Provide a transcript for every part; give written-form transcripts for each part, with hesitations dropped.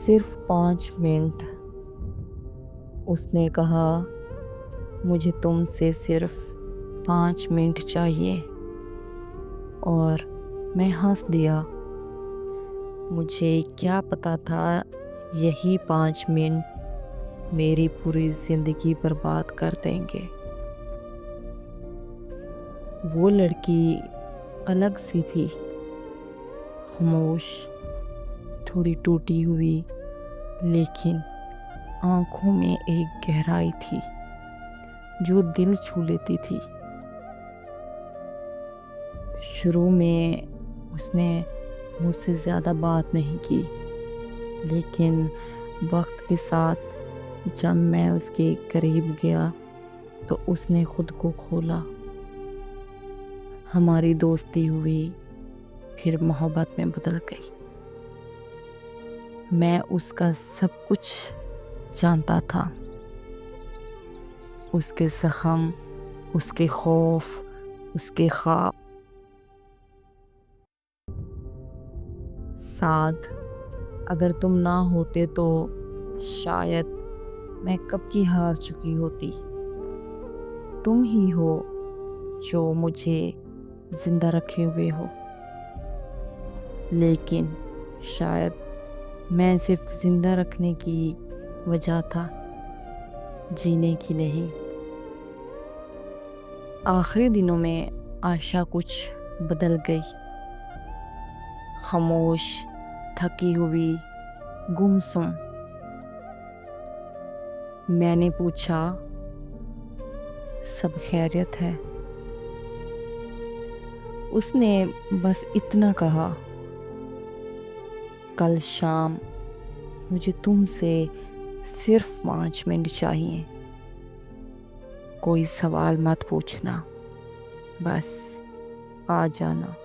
सिर्फ 5 मिनट। उसने कहा, मुझे तुमसे सिर्फ 5 मिनट चाहिए। और मैं हंस दिया। मुझे क्या पता था यही 5 मिनट मेरी पूरी जिंदगी बर्बाद कर देंगे। वो लड़की अलग सी थी, खामोश, थोड़ी टूटी हुई, लेकिन आंखों में एक गहराई थी जो दिल छू लेती थी। शुरू में उसने मुझसे ज़्यादा बात नहीं की, लेकिन वक्त के साथ जब मैं उसके करीब गया तो उसने खुद को खोला। हमारी दोस्ती हुई, फिर मोहब्बत में बदल गई। मैं उसका सब कुछ जानता था, उसके जख्म, उसके खौफ, उसके ख्वाब। साथ अगर तुम ना होते तो शायद मैं कब की हार चुकी होती। तुम ही हो जो मुझे जिंदा रखे हुए हो, लेकिन शायद मैं सिर्फ जिंदा रखने की वजह था, जीने की नहीं। आखिरी दिनों में आशा कुछ बदल गई। खामोश, थकी हुई, गुमसुम। मैंने पूछा, सब खैरियत है? उसने बस इतना कहा, कल शाम मुझे तुमसे सिर्फ 5 मिनट चाहिए। कोई सवाल मत पूछना, बस आ जाना।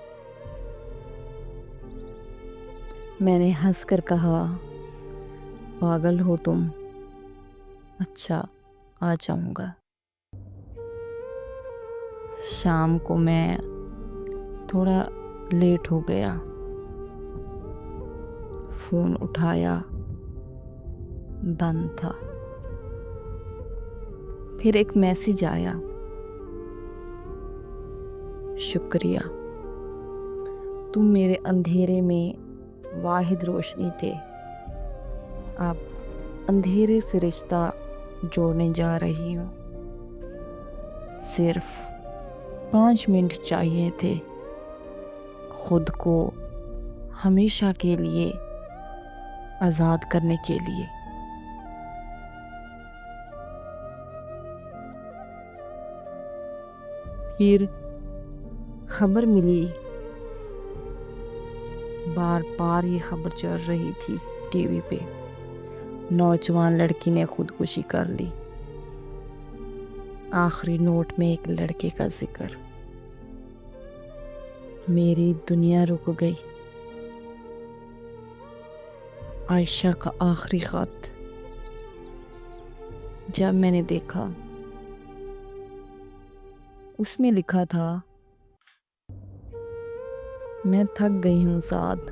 मैंने हंसकर कहा, पागल हो तुम? अच्छा, आ जाऊंगा। शाम को मैं थोड़ा लेट हो गया। फोन उठाया, बंद था। फिर एक मैसेज आया, शुक्रिया, तुम मेरे अंधेरे में वाहिद रोशनी थे। अब अंधेरे से रिश्ता जोड़ने जा रही हूँ। सिर्फ 5 मिनट चाहिए थे, खुद को हमेशा के लिए आज़ाद करने के लिए। फिर खबर मिली, बार बार ये खबर चल रही थी टीवी पे। नौजवान लड़की ने खुदकुशी कर ली। आखिरी नोट में एक लड़के का जिक्र। मेरी दुनिया रुक गई। आयशा का आखिरी खत। जब मैंने देखा, उसमें लिखा था, मैं थक गई हूँ साद,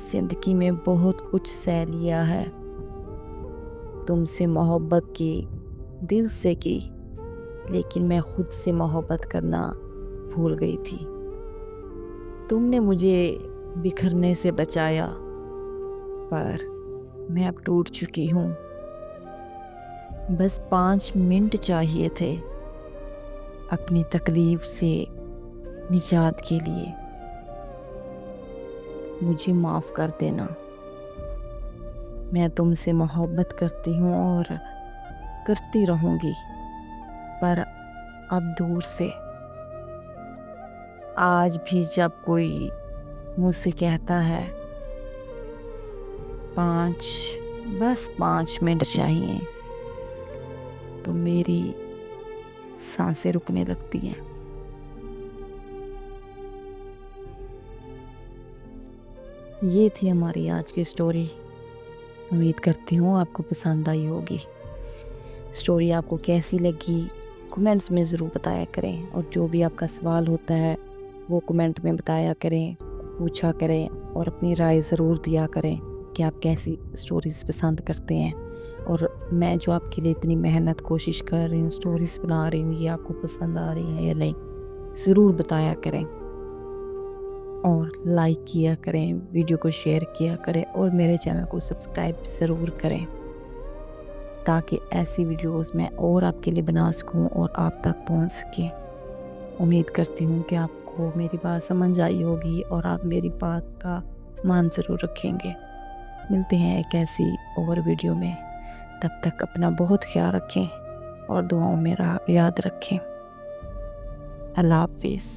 जिंदगी में बहुत कुछ सह लिया है। तुमसे मोहब्बत की, दिल से की, लेकिन मैं खुद से मोहब्बत करना भूल गई थी। तुमने मुझे बिखरने से बचाया, पर मैं अब टूट चुकी हूँ। बस 5 मिनट चाहिए थे अपनी तकलीफ से निजात के लिए। मुझे माफ़ कर देना। मैं तुमसे मोहब्बत करती हूँ और करती रहूँगी, पर अब दूर से। आज भी जब कोई मुझसे कहता है बस 5 मिनट चाहिए, तो मेरी सांसें रुकने लगती हैं। ये थी हमारी आज की स्टोरी। उम्मीद करती हूँ आपको पसंद आई होगी। स्टोरी आपको कैसी लगी कमेंट्स में ज़रूर बताया करें, और जो भी आपका सवाल होता है वो कमेंट में बताया करें, पूछा करें और अपनी राय ज़रूर दिया करें। कि आप कैसी स्टोरीज़ पसंद करते हैं, और मैं जो आपके लिए इतनी मेहनत कोशिश कर रही हूँ, स्टोरीज़ बना रही हूँ, ये आपको पसंद आ रही हैं या नहीं, ज़रूर बताया करें। और लाइक किया करें, वीडियो को शेयर किया करें, और मेरे चैनल को सब्सक्राइब ज़रूर करें, ताकि ऐसी वीडियोस मैं और आपके लिए बना सकूं और आप तक पहुंच सके। उम्मीद करती हूँ कि आपको मेरी बात समझ आई होगी और आप मेरी बात का मान ज़रूर रखेंगे। मिलते हैं एक ऐसी और वीडियो में, तब तक अपना बहुत ख्याल रखें और दुआओं में याद रखें। अल्लाह हाफिज़।